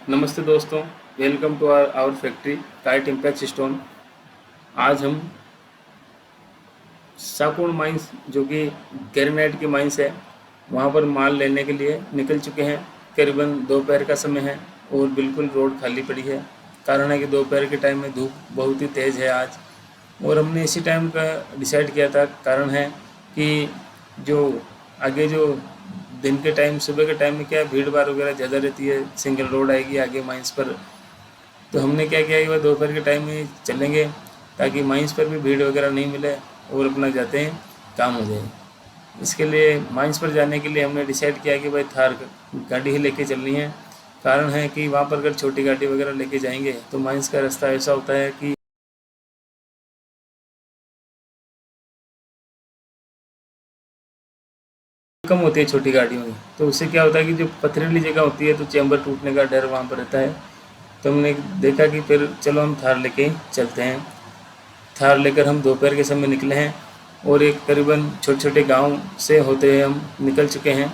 नमस्ते दोस्तों, welcome to our factory kite impact stone. आज हम साकुण माइंस जो कि ग्रेनाइट की माइंस है, वहाँ पर माल लेने के लिए निकल चुके हैं। करीबन दोपहर का समय है और बिल्कुल रोड खाली पड़ी है। कारण है कि दोपहर के टाइम में धूप बहुत ही तेज़ है आज, और हमने इसी टाइम का डिसाइड किया था। कारण है कि जो आगे जो दिन के टाइम, सुबह के टाइम में क्या भीड़ भाड़ वगैरह ज़्यादा रहती है, सिंगल रोड आएगी आगे माइंस पर। तो हमने क्या किया कि वह दोपहर के टाइम में चलेंगे ताकि माइंस पर भी भीड़ वगैरह नहीं मिले और अपना जाते हैं काम हो जाए। इसके लिए माइंस पर जाने के लिए हमने डिसाइड किया कि भाई थार गाड़ी ही लेके चलनी है। कारण है कि वहाँ पर अगर छोटी गाड़ी वगैरह लेके जाएंगे तो माइंस का रास्ता ऐसा होता है कि कम होती है छोटी गाड़ियों में। तो उससे क्या होता है कि जो पथरीली जगह होती है तो चैम्बर टूटने का डर वहाँ पर रहता है। तो हमने देखा कि फिर चलो हम थार लेके चलते हैं। थार लेकर हम दोपहर के समय निकले हैं और एक करीबन छोटे छोटे गांव से होते हुए हम निकल चुके हैं।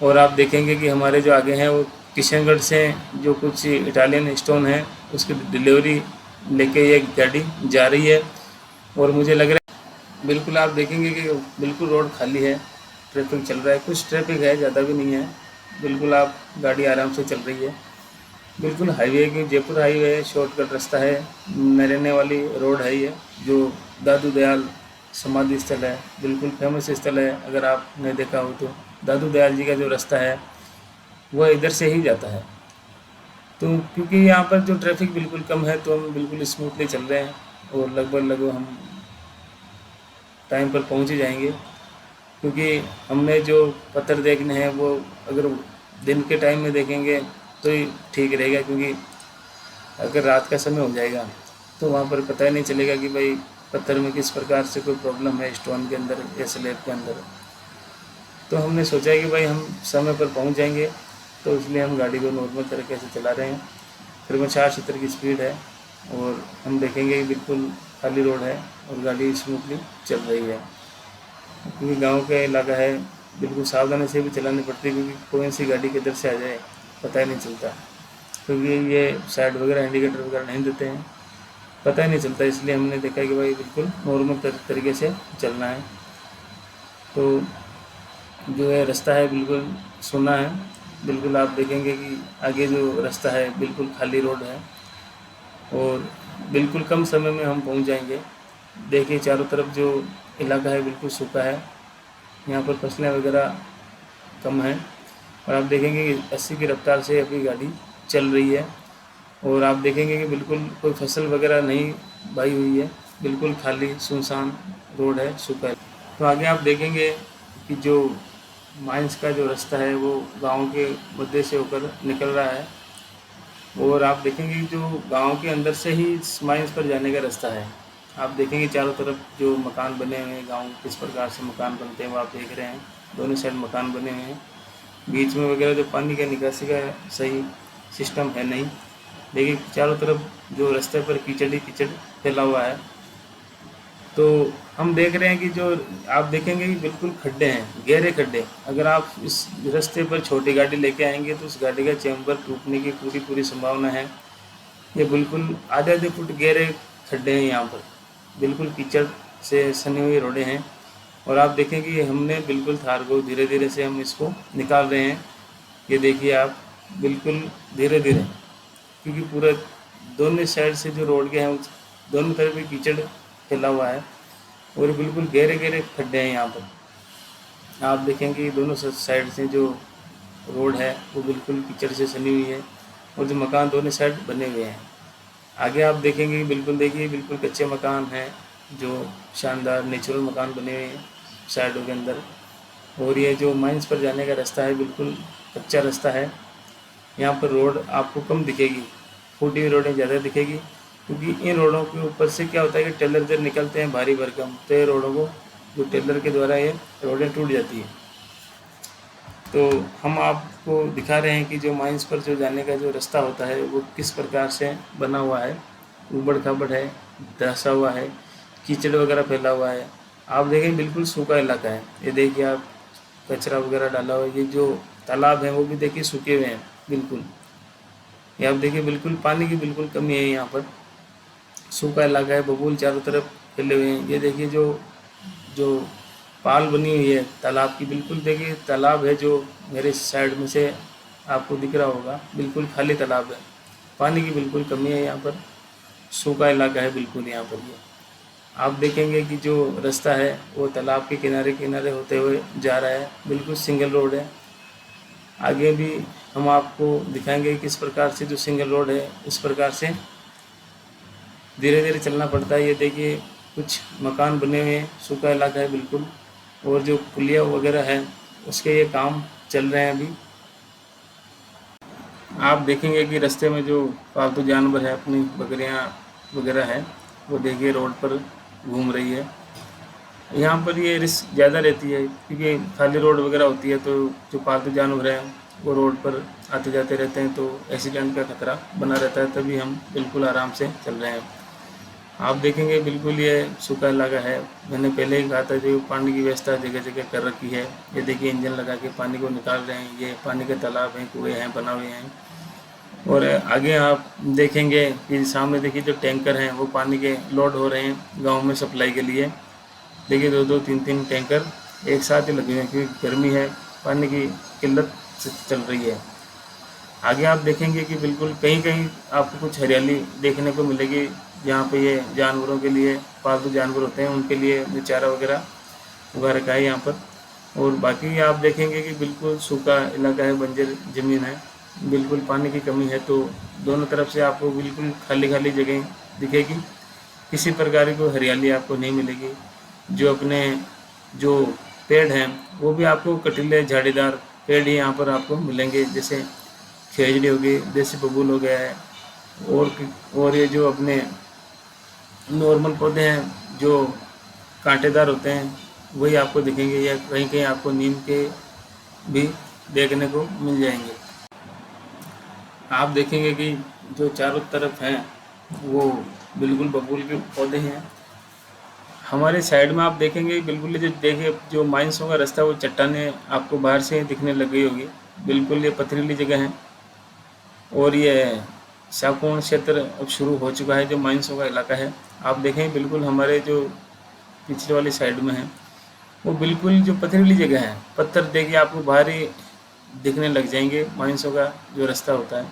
और आप देखेंगे कि हमारे जो आगे हैं वो किशनगढ़ से जो कुछ इटालियन स्टोन है उसकी डिलीवरी लेके ये गाड़ी जा रही है। और मुझे लग रहा है बिल्कुल आप देखेंगे कि बिल्कुल रोड खाली है, ट्रैफिक चल रहा है, कुछ ट्रैफिक है, ज़्यादा भी नहीं है। बिल्कुल आप गाड़ी आराम से चल रही है। बिल्कुल हाईवे की जयपुर हाईवे है, शॉर्टकट रास्ता है, नरेने वाली रोड है ये। जो दादू दयाल समाधि स्थल है, बिल्कुल फेमस स्थल है। अगर आपने देखा हो तो दादू दयाल जी का जो रास्ता है वह इधर से ही जाता है। तो क्योंकि यहाँ पर जो ट्रैफिक बिल्कुल कम है तो हम बिल्कुल स्मूथली चल रहे हैं और लगभग हम टाइम पर पहुँच ही जाएंगे। क्योंकि हमने जो पत्थर देखने हैं वो अगर दिन के टाइम में देखेंगे तो ही ठीक रहेगा, क्योंकि अगर रात का समय हो जाएगा तो वहाँ पर पता ही नहीं चलेगा कि भाई पत्थर में किस प्रकार से कोई प्रॉब्लम है स्टोन के अंदर या स्लैब के अंदर। तो हमने सोचा है कि भाई हम समय पर पहुँच जाएंगे, तो इसलिए हम गाड़ी को नॉर्मल तरीके से चला रहे हैं। करीबन 60-70 की स्पीड है और हम देखेंगे कि बिल्कुल खाली रोड है और गाड़ी स्मूथली चल रही है। क्योंकि गांव का इलाका है, बिल्कुल सावधानी से भी चलानी पड़ती है, क्योंकि कौन सी गाड़ी किधर से आ जाए पता ही नहीं चलता। क्योंकि ये साइड वगैरह इंडिकेटर वगैरह नहीं देते हैं, पता ही नहीं चलता। इसलिए हमने देखा कि भाई बिल्कुल नॉर्मल तरीके से चलना है। तो जो है रास्ता है बिल्कुल सुना है। बिल्कुल आप देखेंगे कि आगे जो रास्ता है बिल्कुल खाली रोड है और बिल्कुल कम समय में हम पहुंच जाएंगे। देखिए चारों तरफ जो इलाका है बिल्कुल सूखा है, यहाँ पर फसलें वगैरह कम हैं। और आप देखेंगे कि 80 की रफ्तार से अभी गाड़ी चल रही है और आप देखेंगे कि बिल्कुल कोई फसल वगैरह नहीं बाई हुई है, बिल्कुल खाली सुनसान रोड है, सूखा है। तो आगे आप देखेंगे कि जो माइंस का जो रास्ता है वो गांव के मध्य से होकर निकल रहा है। और आप देखेंगे कि जो गांव के अंदर से ही माइंस पर जाने का रास्ता है। आप देखेंगे चारों तरफ जो मकान बने हुए हैं, गांव किस प्रकार से मकान बनते हैं वो आप देख रहे हैं। दोनों साइड मकान बने हुए हैं। बीच में वगैरह जो पानी का निकासी का सही सिस्टम है नहीं। देखिए चारों तरफ जो रास्ते पर कीचड़ ही कीचड़ फैला हुआ है। तो हम देख रहे हैं कि जो आप देखेंगे कि बिल्कुल खड्डे हैं, गहरे खड्डे। अगर आप इस रास्ते पर छोटी गाड़ी लेके आएंगे तो उस गाड़ी का चैम्बर टूटने की पूरी पूरी संभावना है। ये बिल्कुल आधे आधे फुट गहरे खड्डे हैं यहाँ पर, बिल्कुल कीचड़ से सनी हुई रोडें हैं। और आप देखें कि हमने बिल्कुल थार को धीरे धीरे से हम इसको निकाल रहे हैं। ये देखिए आप, बिल्कुल धीरे धीरे, क्योंकि पूरा दोनों साइड से जो रोड के हैं दोनों तरफ भी कीचड़ फैला हुआ है और बिल्कुल गहरे गहरे खड्डे हैं यहाँ पर। आप देखेंगे कि दोनों साइड से जो रोड है वो बिल्कुल कीचड़ से सनी हुई है और जो मकान दोनों साइड बने हुए हैं। आगे आप देखेंगे कि बिल्कुल देखिए बिल्कुल कच्चे मकान हैं, जो शानदार नेचुरल मकान बने हुए हैं साइडों के अंदर। और ये जो माइंस पर जाने का रास्ता है बिल्कुल कच्चा रास्ता है। यहाँ पर रोड आपको कम दिखेगी, फूटी हुई रोडें ज़्यादा दिखेगी, क्योंकि इन रोडों के ऊपर से क्या होता है कि टेलर जब निकलते हैं भारी भरकम, तो ये रोडों को जो टेलर के द्वारा ये रोडें टूट जाती है। तो हम आपको दिखा रहे हैं कि जो माइंस पर जो जाने का जो रास्ता होता है वो किस प्रकार से बना हुआ है। ऊबड़ खाबड़ है, धंसा हुआ है, कीचड़ वगैरह फैला हुआ है। आप देखें बिल्कुल सूखा इलाका है। ये देखिए आप, कचरा वगैरह डाला हुआ है। ये जो तालाब है वो भी देखिए सूखे हुए हैं बिल्कुल। ये आप देखिए बिल्कुल पानी की बिल्कुल कमी है यहाँ पर, सूखा इलाका है, बबूल चारों तरफ फैले हुए हैं। ये देखिए जो जो पाल बनी हुई है तालाब की, बिल्कुल देखिए तालाब है जो मेरे साइड में से आपको दिख रहा होगा, बिल्कुल खाली तालाब है, पानी की बिल्कुल कमी है यहाँ पर, सूखा इलाका है बिल्कुल यहाँ पर। ये आप देखेंगे कि जो रास्ता है वो तालाब के किनारे किनारे होते हुए जा रहा है, बिल्कुल सिंगल रोड है। आगे भी हम आपको दिखाएंगे किस प्रकार से जो सिंगल रोड है इस प्रकार से धीरे धीरे चलना पड़ता है। ये देखिए कुछ मकान बने हुए हैं, सूखा इलाका है बिल्कुल, और जो पुलिया वगैरह है उसके ये काम चल रहे हैं अभी। आप देखेंगे कि रास्ते में जो पालतू जानवर है, अपनी बकरियां वगैरह है, वो देखिए रोड पर घूम रही है। यहाँ पर ये रिस्क ज़्यादा रहती है क्योंकि खाली रोड वगैरह होती है, तो जो पालतू जानवर हैं वो रोड पर आते जाते रहते हैं, तो एक्सीडेंट का खतरा बना रहता है, तभी हम बिल्कुल आराम से चल रहे हैं। आप देखेंगे बिल्कुल ये सूखा इलाका है, मैंने पहले ही कहा था जो पानी की व्यवस्था जगह जगह कर रखी है। ये देखिए इंजन लगा के पानी को निकाल रहे हैं, ये पानी के तालाब हैं, कुएँ हैं बना हुए हैं। और आगे आप देखेंगे कि सामने देखिए जो टैंकर हैं वो पानी के लोड हो रहे हैं गांव में सप्लाई के लिए। देखिए दो दो तीन तीन टैंकर एक साथ ही लगे हुए हैं क्योंकि गर्मी है, पानी की किल्लत चल रही है। आगे आप देखेंगे कि बिल्कुल कहीं कहीं आपको कुछ हरियाली देखने को मिलेगी, जहाँ पे ये जानवरों के लिए, पालतू जानवर होते हैं उनके लिए जो चारा वगैरह उगा रखा है यहाँ पर। और बाकी आप देखेंगे कि बिल्कुल सूखा इलाका है, बंजर ज़मीन है, बिल्कुल पानी की कमी है, तो दोनों तरफ से आपको बिल्कुल खाली खाली जगह दिखेगी, किसी प्रकार की हरियाली आपको नहीं मिलेगी। जो अपने जो पेड़ हैं वो भी आपको कटीले झाड़ीदार पेड़ ही यहाँ पर आपको मिलेंगे, जैसे खेजड़ी हो गई, देसी बबूल हो गया है, और ये जो अपने नॉर्मल पौधे हैं जो कांटेदार होते हैं वही आपको दिखेंगे, या कहीं कहीं आपको नीम के भी देखने को मिल जाएंगे। आप देखेंगे कि जो चारों तरफ हैं वो बिल्कुल बबूल के पौधे हैं। हमारे साइड में आप देखेंगे बिल्कुल जो देखिए जो माइंसों का रास्ता, वो चट्टानें आपको बाहर से दिखने लग गई होगी, बिल्कुल ये पथरीली जगह है। और ये शाहपुर क्षेत्र अब शुरू हो चुका है, जो माइंसों का इलाका है। आप देखें बिल्कुल हमारे जो पिछले वाली साइड में है वो बिल्कुल जो पथरीली जगह है, पत्थर देखिए आपको बाहर ही दिखने लग जाएंगे, माइंसों का जो रास्ता होता है।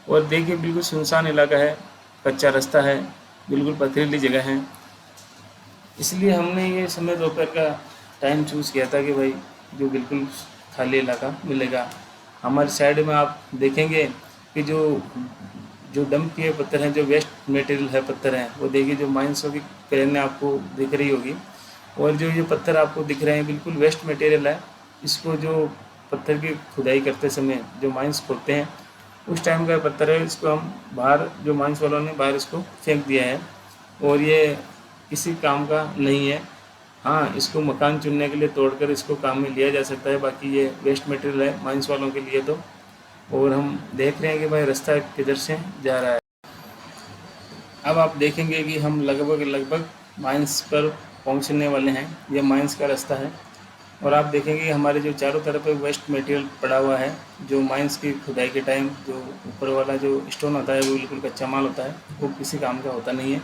और देखिए बिल्कुल सुनसान इलाका है, कच्चा रास्ता है, बिल्कुल पथरीली जगह है। इसलिए हमने ये समय दोपहर का टाइम चूज़ किया था कि भाई जो बिल्कुल खाली इलाका मिलेगा। हमारी साइड में आप देखेंगे कि जो जो डंप किए पत्थर हैं, जो वेस्ट मटेरियल है पत्थर हैं, वो देखिए जो माइंसों की क्रेनें आपको दिख रही होगी। और जो ये पत्थर आपको दिख रहे हैं बिल्कुल वेस्ट मटेरियल है। इसको जो पत्थर की खुदाई करते समय जो माइंस खोदते हैं उस टाइम का पत्थर है, इसको हम बाहर जो माइंस वालों ने बाहर इसको फेंक दिया है, और ये किसी काम का नहीं है। हाँ, इसको मकान चुनने के लिए तोड़कर इसको काम में लिया जा सकता है, बाकी ये वेस्ट मटेरियल है माइंस वालों के लिए तो। और हम देख रहे हैं कि भाई रास्ता किधर से जा रहा है। अब आप देखेंगे कि हम लगभग लगभग माइंस पर पहुंचने वाले हैं। ये माइंस का रास्ता है, और आप देखेंगे कि हमारे जो चारों तरफ वेस्ट मटेरियल पड़ा हुआ है, जो माइंस की खुदाई के टाइम जो ऊपर वाला जो स्टोन होता है वो बिल्कुल कच्चा माल होता है, वो किसी काम का होता नहीं है,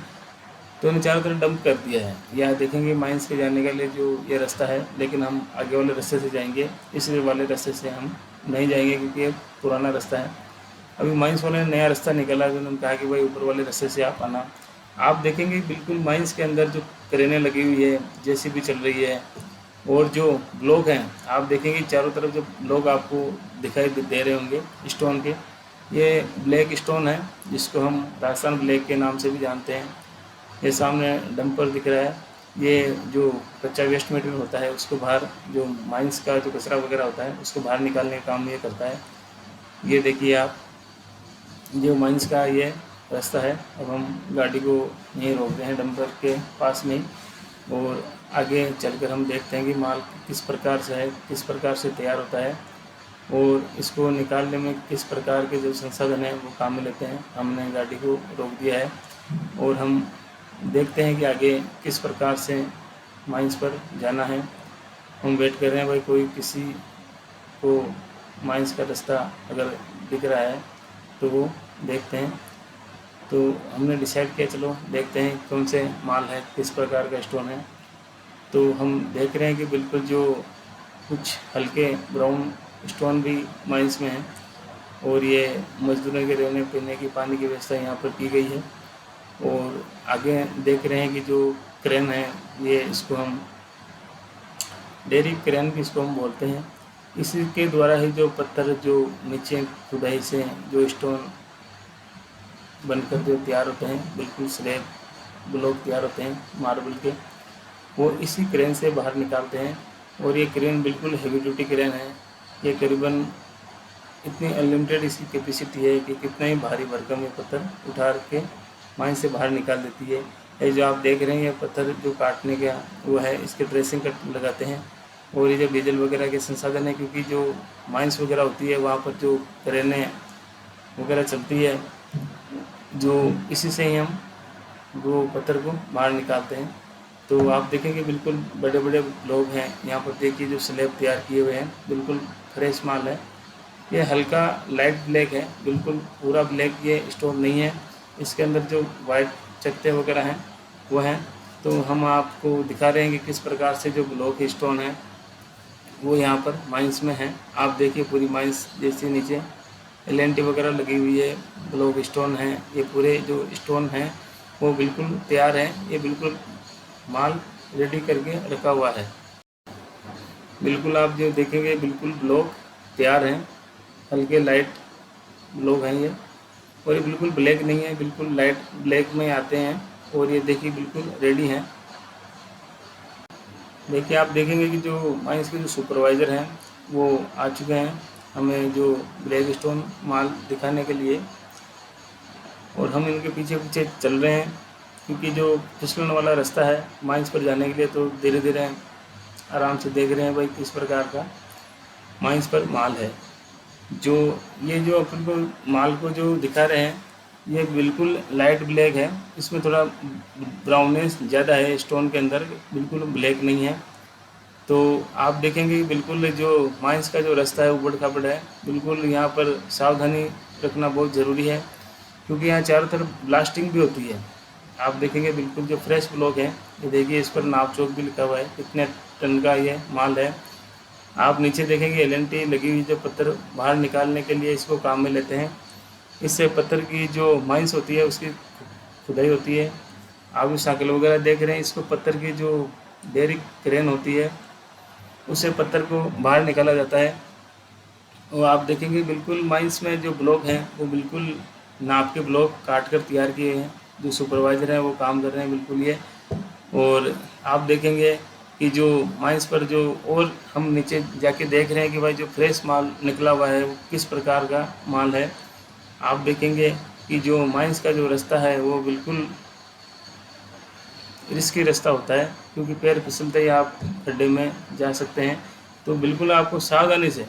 तो उन्हें चारों तरफ डंप कर दिया है। यहाँ देखेंगे माइंस के जाने के लिए जो ये रास्ता है, लेकिन हम आगे वाले रास्ते से जाएंगे, इस वाले रास्ते से हम नहीं जाएंगे क्योंकि ये पुराना रास्ता है। अभी माइंस वाले ने नया रास्ता निकाला, तो उन्होंने कहा कि भाई ऊपर वाले रास्ते से आप आना। आप देखेंगे बिल्कुल माइंस के अंदर जो क्रेनें लगी हुई है, जेसीबी चल रही है, और जो ब्लॉक हैं आप देखेंगे चारों तरफ जो ब्लॉक आपको दिखाई दे रहे होंगे स्टोन के, ये ब्लैक स्टोन है जिसको हम राजस्थान ब्लैक के नाम से भी जानते हैं। ये सामने डंपर दिख रहा है, ये जो कच्चा वेस्ट मटेरियल होता है उसको बाहर, जो माइंस का जो कचरा वगैरह होता है उसको बाहर निकालने का काम ये करता है। ये देखिए आप, जो माइंस का ये रास्ता है। अब हम गाड़ी को यहीं रोक रहे हैं डंपर के पास में, और आगे चलकर हम देखते हैं कि माल किस प्रकार से है, किस प्रकार से तैयार होता है, और इसको निकालने में किस प्रकार के जो संसाधन हैं वो काम में लेते हैं। हमने गाड़ी को रोक दिया है और हम देखते हैं कि आगे किस प्रकार से माइंस पर जाना है। हम वेट कर रहे हैं भाई कोई किसी को माइंस का रास्ता अगर दिख रहा है तो वो देखते हैं। तो हमने डिसाइड किया चलो देखते हैं कौन से माल है, किस प्रकार का स्टोन है। तो हम देख रहे हैं कि बिल्कुल जो कुछ हल्के ब्राउन स्टोन भी माइंस में हैं, और ये मजदूरों के रहने पीने की पानी की व्यवस्था यहाँ पर की गई है। और आगे देख रहे हैं कि जो क्रेन है, ये इसको हम डेयरी क्रेन भी इसको हम बोलते हैं। इसी के द्वारा ही जो पत्थर जो नीचे खुदाई से जो स्टोन बनकर जो तैयार होते हैं, बिल्कुल स्लैब ब्लॉक तैयार होते हैं मार्बल के, वो इसी क्रेन से बाहर निकालते हैं। और ये क्रेन बिल्कुल हेवी ड्यूटी क्रेन है। ये करीबन इतनी अनलिमिटेड इसकी कैपेसिटी है कि कितना ही भारी भरकम ये पत्थर उठा के माइन से बाहर निकाल देती है। ये जो आप देख रहे हैं ये पत्थर जो काटने का वो है, इसके ड्रेसिंग कट लगाते हैं। और ये जो डीजल वगैरह के संसाधन है, क्योंकि जो माइंस वगैरह होती है वहाँ पर जो क्रेनें वगैरह चलती है, जो इसी से ही हम वो पत्थर को बाहर निकालते हैं। तो आप देखेंगे बिल्कुल बड़े बड़े लोग हैं यहाँ पर, देखिए जो स्लैब तैयार किए हुए हैं, बिल्कुल फ्रेश माल है। ये हल्का लाइट ब्लैक है, बिल्कुल पूरा ब्लैक ये स्टोन नहीं है। इसके अंदर जो वाइट चकत्ते वगैरह हैं वो हैं। तो हम आपको दिखा रहे हैं कि किस प्रकार से जो ब्लॉक स्टोन है वो यहाँ पर माइंस में है। आप देखिए पूरी माइंस जैसे नीचे एलएनटी वगैरह लगी हुई है, ब्लॉक स्टोन है, ये पूरे जो स्टोन हैं वो बिल्कुल तैयार है। ये बिल्कुल माल रेडी करके रखा हुआ है। बिल्कुल आप जो देखेंगे बिल्कुल ब्लॉक तैयार हैं, हल्के लाइट ब्लॉक हैं ये, और ये बिल्कुल ब्लैक नहीं है, बिल्कुल लाइट ब्लैक में आते हैं। और ये देखिए बिल्कुल रेडी हैं। देखिए आप देखेंगे कि जो माइंस के जो सुपरवाइज़र हैं वो आ चुके हैं हमें जो ब्लैक स्टोन माल दिखाने के लिए, और हम इनके पीछे पीछे चल रहे हैं, क्योंकि जो फिसलन वाला रास्ता है माइंस पर जाने के लिए। तो धीरे धीरे आराम से देख रहे हैं भाई किस प्रकार का माइंस पर माल है। जो ये जो अपन को माल को जो दिखा रहे हैं ये बिल्कुल लाइट ब्लैक है, इसमें थोड़ा ब्राउनेस ज़्यादा है स्टोन के अंदर, बिल्कुल ब्लैक नहीं है। तो आप देखेंगे कि बिल्कुल जो माइंस का जो रास्ता है उबड़ खाबड़ है, बिल्कुल यहाँ पर सावधानी रखना बहुत ज़रूरी है, क्योंकि यहाँ चारों तरफ ब्लास्टिंग भी होती है। आप देखेंगे बिल्कुल जो फ्रेश ब्लॉक है, ये देखिए इस पर नाप चौक भी लिखा हुआ है, कितने टन का ये माल है। आप नीचे देखेंगे एलएनटी लगी हुई, जो पत्थर बाहर निकालने के लिए इसको काम में लेते हैं। इससे पत्थर की जो माइंस होती है उसकी खुदाई होती है। आप जो साइकिल वगैरह देख रहे हैं, इसको पत्थर की जो डेयरी क्रेन होती है उससे पत्थर को बाहर निकाला जाता है। और आप देखेंगे बिल्कुल माइंस में जो ब्लॉक हैं वो बिल्कुल नाप के ब्लॉक काट कर तैयार किए हैं। जो सुपरवाइज़र हैं वो काम कर रहे हैं बिल्कुल ये। और आप देखेंगे कि जो माइंस पर जो और हम नीचे जाके देख रहे हैं कि भाई जो फ्रेश माल निकला हुआ है वो किस प्रकार का माल है। आप देखेंगे कि जो माइंस का जो रास्ता है वो बिल्कुल रिस्की रास्ता होता है, क्योंकि पैर फिसलते ही आप गड्ढे में जा सकते हैं। तो बिल्कुल आपको सावधानी से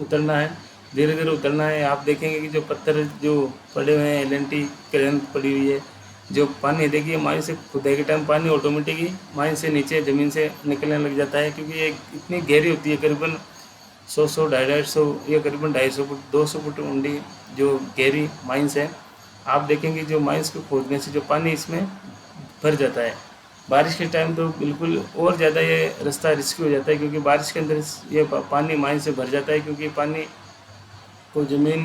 उतरना है, धीरे धीरे उतरना है। आप देखेंगे कि जो पत्थर जो पड़े हुए हैं, एलएनटी क्रेन पड़ी हुई है, जो पानी देखिए माइन से खुदाई के टाइम पानी ऑटोमेटिक ही माइन से नीचे ज़मीन से निकलने लग जाता है, क्योंकि ये इतनी गहरी होती है, करीबन 100 250 या करीबन 250 फुट 200 फुट ऊंडी जो गहरी माइंस है। आप देखेंगे जो माइंस को खोदने से जो पानी इसमें भर जाता है। बारिश के टाइम तो बिल्कुल और ज़्यादा ये रास्ता रिस्की हो जाता है, क्योंकि बारिश के अंदर ये पानी माइन से भर जाता है, क्योंकि पानी को ज़मीन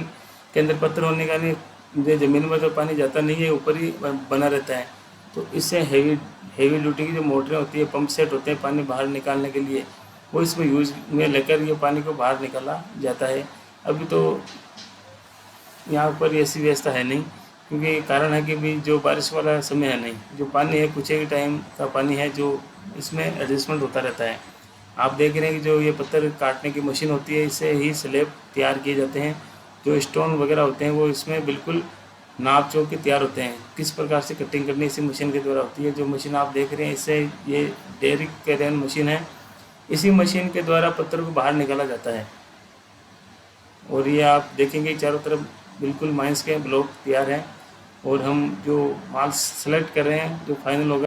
के अंदर पत्थर होने का नहीं, ये ज़मीन में तो पानी जाता नहीं है, ऊपर ही बना रहता है। तो इससे हेवी ड्यूटी की जो मोटरें होती है, पंप सेट होते हैं पानी बाहर निकालने के लिए, वो इसमें यूज़ में लेकर ये पानी को बाहर निकाला जाता है। अभी तो यहाँ पर ऐसी व्यवस्था है नहीं, क्योंकि कारण है कि भी जो बारिश वाला समय है नहीं, जो पानी है कुछ ही टाइम का पानी है जो इसमें एडजस्टमेंट होता रहता है। आप देख रहे हैं कि जो ये पत्थर काटने की मशीन होती है, इससे ही स्लैब तैयार किए जाते हैं। जो स्टोन वगैरह होते हैं वो इसमें बिल्कुल नाप चौक के तैयार होते हैं। किस प्रकार से कटिंग करनी इसी मशीन के द्वारा होती है। जो मशीन आप देख रहे हैं इससे ये डेयरी क्रेन मशीन है, इसी मशीन के द्वारा पत्थर को बाहर निकाला जाता है। और ये आप देखेंगे चारों तरफ बिल्कुल माइंस के ब्लॉक तैयार हैं, और हम जो माल सेलेक्ट कर रहे हैं जो फाइनल होगा